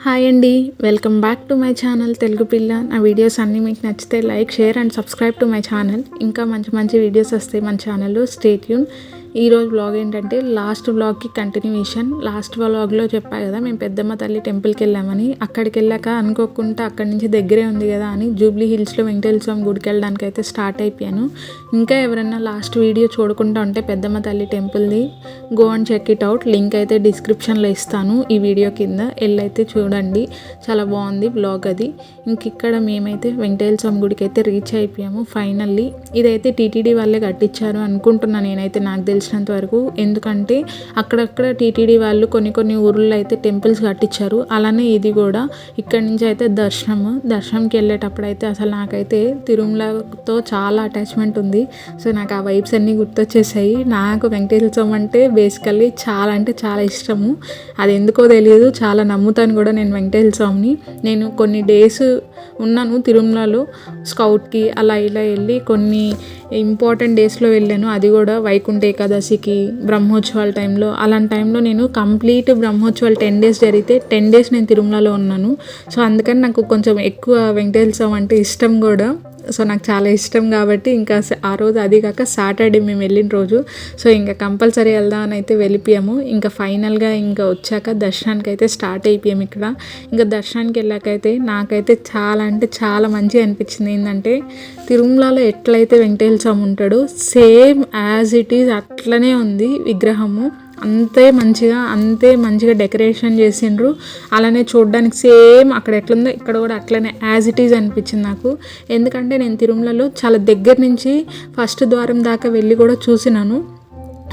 Hi అండి, welcome back to my channel Telugu పిల్ల. నా వీడియోస్ అన్నీ మీకు నచ్చితే like, share and subscribe to my channel. ఇంకా మంచి మంచి వీడియోస్ వస్తాయి మన ఛానల్లో. Stay tune. ఈరోజు బ్లాగ్ ఏంటంటే లాస్ట్ బ్లాగ్కి కంటిన్యూషన్. లాస్ట్ బ్లాగ్లో చెప్పా కదా మేము పెద్దమ్మ తల్లి టెంపుల్కి వెళ్ళామని. అక్కడికి వెళ్ళాక అనుకోకుండా అక్కడి నుంచి దగ్గరే ఉంది కదా అని జూబ్లీ హిల్స్లో వెంకటేశ్వర స్వామి గుడికి వెళ్ళడానికి అయితే స్టార్ట్ అయిపోయాను. ఇంకా ఎవరైనా లాస్ట్ వీడియో చూడకుండా ఉంటే పెద్దమ్మ తల్లి టెంపుల్ది go and check it out. Link అయితే డిస్క్రిప్షన్లో ఇస్తాను ఈ వీడియో కింద. వెళ్ళైతే చూడండి, చాలా బాగుంది బ్లాగ్ అది. ఇంక ఇక్కడ మేమైతే వెంకటేశ్వర స్వామి గుడికి అయితే రీచ్ అయిపోయాము ఫైనల్లీ. ఇదైతే టీటీడీ వాళ్ళే కట్టించారు అనుకుంటున్నాను నేనైతే, నాకు తెలిసినంత వరకు. ఎందుకంటే అక్కడక్కడ టీటీడీ వాళ్ళు కొన్ని ఊర్లలో అయితే టెంపుల్స్ కట్టించారు. అలానే ఇది కూడా ఇక్కడి నుంచి అయితే దర్శనంకి వెళ్ళేటప్పుడు అయితే అసలు నాకైతే తిరుమలతో చాలా అటాచ్మెంట్ ఉంది. సో నాకు ఆ వైబ్స్ అన్నీ గుర్తొచ్చేసాయి. నాకు వెంకటేశ్వర స్వామి అంటే బేసికల్లీ చాలా అంటే చాలా ఇష్టము. అది ఎందుకో తెలియదు, చాలా నమ్ముతాను కూడా నేను వెంకటేశ్వర స్వామిని. నేను కొన్ని డేస్ ఉన్నాను తిరుమలలో స్కౌట్కి, అలా ఇలా వెళ్ళి కొన్ని ఇంపార్టెంట్ డేస్లో వెళ్ళాను. అది కూడా వైకుంఠ ఏకాదశికి, బ్రహ్మోత్సవాల టైంలో. అలాంటి టైంలో నేను కంప్లీట్ బ్రహ్మోత్సవాలు 10 days జరిగితే 10 days నేను తిరుమలలో ఉన్నాను. సో అందుకని నాకు కొంచెం ఎక్కువ వెంకటేశ్వర స్వామి అంటే ఇష్టం కూడా. సో నాకు చాలా ఇష్టం కాబట్టి ఇంకా ఆ రోజు, అది కాక సాటర్డే మేము వెళ్ళిన రోజు. సో ఇంకా కంపల్సరీ వెళ్దామని అయితే వెళ్ళిపోయాము. ఇంకా ఫైనల్గా ఇంకా వచ్చాక దర్శనానికి అయితే స్టార్ట్ అయిపోయాము ఇక్కడ. ఇంకా దర్శనానికి వెళ్ళాకైతే నాకైతే చాలా అంటే చాలా మంచిగా అనిపించింది. ఏంటంటే తిరుమలలో ఎట్లయితే వెంకటేశ్వర స్వామి ఉంటాడో సేమ్ యాజ్ ఇట్ ఈజ్ అట్లనే ఉంది విగ్రహము. అంతే మంచిగా డెకరేషన్ చేసిండ్రు. అలానే చూడడానికి సేమ్ అక్కడ ఎట్లుందో ఇక్కడ కూడా అట్లనే యాజ్ ఇట్ ఈజ్ అనిపించింది నాకు. ఎందుకంటే నేను తిరుమలలో చాలా దగ్గర నుంచి ఫస్ట్ ద్వారం దాకా వెళ్ళి కూడా చూసినాను.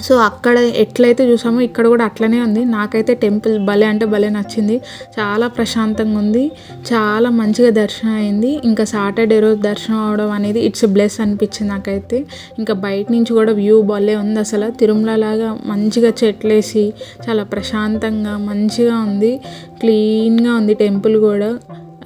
సో అక్కడ ఎట్లయితే చూసామో ఇక్కడ కూడా అట్లనే ఉంది. నాకైతే టెంపుల్ భలే అంటే భలే నచ్చింది. చాలా ప్రశాంతంగా ఉంది, చాలా మంచిగా దర్శనం అయింది. ఇంకా సాటర్డే రోజు దర్శనం అవడం అనేది ఇట్స్ బ్లెస్ అనిపించింది నాకైతే. ఇంకా బయట నుంచి కూడా వ్యూ భలే ఉంది అసలు. తిరుమల లాగా మంచిగా చెట్లేసి చాలా ప్రశాంతంగా మంచిగా ఉంది. క్లీన్గా ఉంది టెంపుల్ కూడా,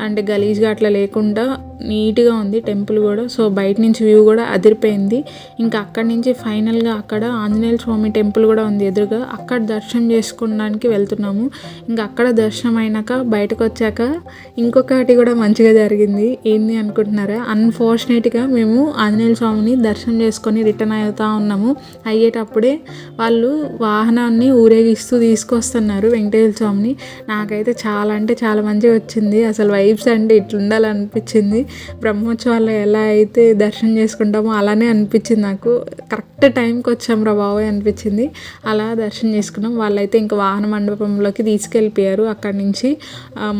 అంటే గలీజ్గా అట్లా లేకుండా నీట్గా ఉంది టెంపుల్ కూడా. సో బయట నుంచి వ్యూ కూడా అదిరిపోయింది. ఇంకా అక్కడి నుంచి ఫైనల్గా అక్కడ ఆంజనేయ స్వామి టెంపుల్ కూడా ఉంది ఎదురుగా. అక్కడ దర్శనం చేసుకోవడానికి వెళ్తున్నాము. ఇంకా అక్కడ దర్శనం అయినాక బయటకు వచ్చాక ఇంకొకటి కూడా మంచిగా జరిగింది. ఏంది అనుకుంటున్నారా? అన్ఫార్చునేట్గా మేము ఆంజనేయ స్వామిని దర్శనం చేసుకొని రిటర్న్ అవుతూ ఉన్నాము. అయ్యేటప్పుడే వాళ్ళు వాహనాన్ని ఊరేగిస్తూ తీసుకొస్తున్నారు వెంకటేశ్వర స్వామిని. నాకైతే చాలా అంటే చాలా మంచిగా వచ్చింది. అసలు వైబ్స్ అంటే ఇట్లా ఉండాలనిపించింది. బ్రహ్మోత్సవాల్లో ఎలా అయితే దర్శనం చేసుకుంటామో అలానే అనిపించింది నాకు. కరెక్ట్ టైంకి వచ్చాం రా బాబోయ్ అనిపించింది. అలా దర్శనం చేసుకున్నాం. వాళ్ళైతే ఇంకా వాహన మండపంలోకి తీసుకెళ్ళిపోయారు. అక్కడి నుంచి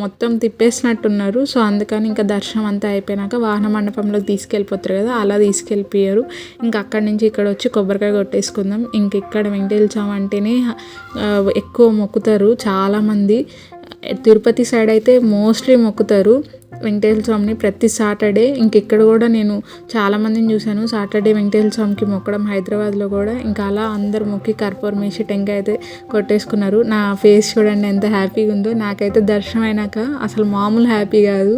మొత్తం తిప్పేసినట్టున్నారు. సో అందుకని ఇంకా దర్శనం అంతా అయిపోయినాక వాహన మండపంలోకి తీసుకెళ్ళిపోతారు కదా, అలా తీసుకెళ్ళిపోయారు. ఇంకా అక్కడి నుంచి ఇక్కడ వచ్చి కొబ్బరికాయ కొట్టేసుకుందాం. ఇంక ఇక్కడ వెంకటేశ్వర స్వామి అంటేనే ఎక్కువ మొక్కుతారు చాలామంది. తిరుపతి సైడ్ అయితే మోస్ట్లీ మొక్కుతారు వెంకటేశ్వర స్వామిని ప్రతి సాటర్డే. ఇక్కడ కూడా నేను చాలామందిని చూశాను సాటర్డే వెంకటేశ్వర స్వామికి మొక్కడం హైదరాబాద్లో కూడా. ఇంకా అలా అందరు మొక్కి కర్పూరం వేసి టెంకాయ అయితే కొట్టేసుకున్నారు. నా ఫేస్ చూడండి ఎంత హ్యాపీగా ఉందో. నాకైతే దర్శనం అయినాక అసలు మామూలు హ్యాపీ కాదు.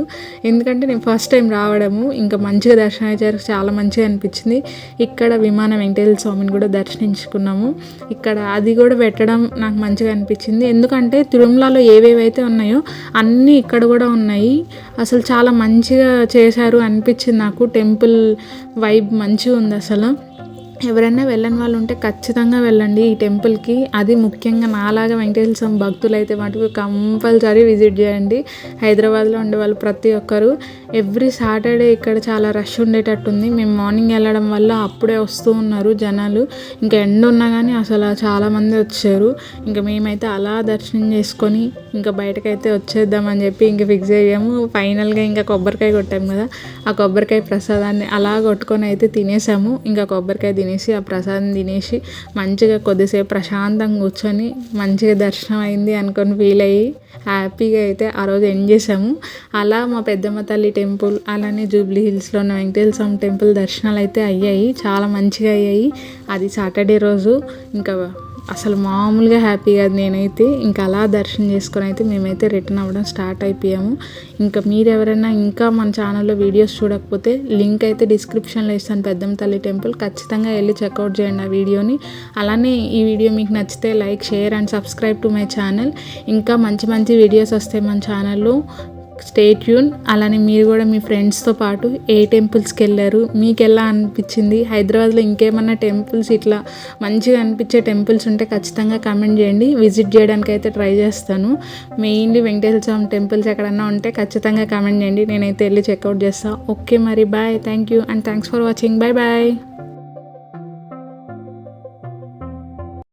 ఎందుకంటే నేను ఫస్ట్ టైం రావడము. ఇంకా మంచిగా దర్శనం అయ్యారు, చాలా మంచిగా అనిపించింది. ఇక్కడ విమాన వెంకటేశ్వర స్వామిని కూడా దర్శించుకున్నాము. ఇక్కడ అది కూడా పెట్టడం నాకు మంచిగా అనిపించింది. ఎందుకంటే తిరుమలలో ఏవేవైతే ఉన్నాయో అన్నీ ఇక్కడ కూడా ఉన్నాయి. అసలు చాలా మంచిగా చేశారు అనిపించింది నాకు. టెంపుల్ వైబ్ మంచిగా ఉంది అసలు. ఎవరైనా వెళ్ళని వాళ్ళు ఉంటే ఖచ్చితంగా వెళ్ళండి ఈ టెంపుల్కి. అది ముఖ్యంగా నాలాగా వెంకటేశ్వర స్వామి భక్తులు అయితే మటుకు కంపల్సరీ విజిట్ చేయండి. హైదరాబాద్లో ఉండే వాళ్ళు ప్రతి ఒక్కరు ఎవ్రీ సాటర్డే ఇక్కడ చాలా రష్ ఉండేటట్టుంది. మేము మార్నింగ్ వెళ్ళడం వల్ల అప్పుడే వస్తూ ఉన్నారు జనాలు. ఇంకా ఎండ ఉన్నా కానీ అసలు చాలామంది వచ్చారు. ఇంకా మేమైతే అలా దర్శనం చేసుకొని ఇంకా బయటకైతే వచ్చేద్దామని చెప్పి ఇంకా ఫిక్స్ అయ్యాము. ఫైనల్గా ఇంకా కొబ్బరికాయ కొట్టాము కదా, ఆ కొబ్బరికాయ ప్రసాదాన్ని అలా కొట్టుకొని అయితే తినేసాము. ఇంకా కొబ్బరికాయ తినేసి ఆ ప్రసాదం తినేసి మంచిగా కొద్దిసేపు ప్రశాంతంగా కూర్చొని మంచిగా దర్శనం అయింది అనుకొని ఫీల్ అయ్యి హ్యాపీగా అయితే ఆ రోజు ఎండ్ చేసాము. అలా మా పెద్దమ్మ తల్లి టెంపుల్, అలానే జూబ్లీ హిల్స్లో ఉన్న వెంకటేశ్వర స్వామి టెంపుల్ దర్శనాలు అయితే అయ్యాయి, చాలా మంచిగా అయ్యాయి. అది సాటర్డే రోజు. ఇంకా అసలు మామూలుగా హ్యాపీ కాదు. నేనైతే ఇంకా అలా దర్శనం చేసుకొని అయితే మేమైతే రిటర్న్ అవ్వడం స్టార్ట్ అయిపోయాము. ఇంకా మీరు ఎవరైనా ఇంకా మన ఛానల్లో వీడియోస్ చూడకపోతే లింక్ అయితే డిస్క్రిప్షన్లో ఇస్తాను, పెద్దమ్మ తల్లి టెంపుల్. ఖచ్చితంగా వెళ్ళి చెక్అవుట్ చేయండి ఆ వీడియోని. అలానే ఈ వీడియో మీకు నచ్చితే like, share and subscribe to my channel. ఇంకా మంచి మంచి వీడియోస్ వస్తాయి మన ఛానల్లో. Stay tune. అలానే మీరు కూడా మీ ఫ్రెండ్స్తో పాటు ఏ టెంపుల్స్కి వెళ్ళారు, మీకు ఎలా అనిపించింది, హైదరాబాద్లో ఇంకేమన్నా టెంపుల్స్ ఇట్లా మంచిగా అనిపించే టెంపుల్స్ ఉంటే ఖచ్చితంగా కామెంట్ చేయండి. విజిట్ చేయడానికి అయితే ట్రై చేస్తాను. మెయిన్లీ వెంకటేశ్వర స్వామి టెంపుల్స్ ఎక్కడన్నా ఉంటే ఖచ్చితంగా కామెంట్ చేయండి, నేనైతే వెళ్ళి చెక్అవుట్ చేస్తాను. ఓకే మరి bye, thank you and thanks for watching. Bye bye.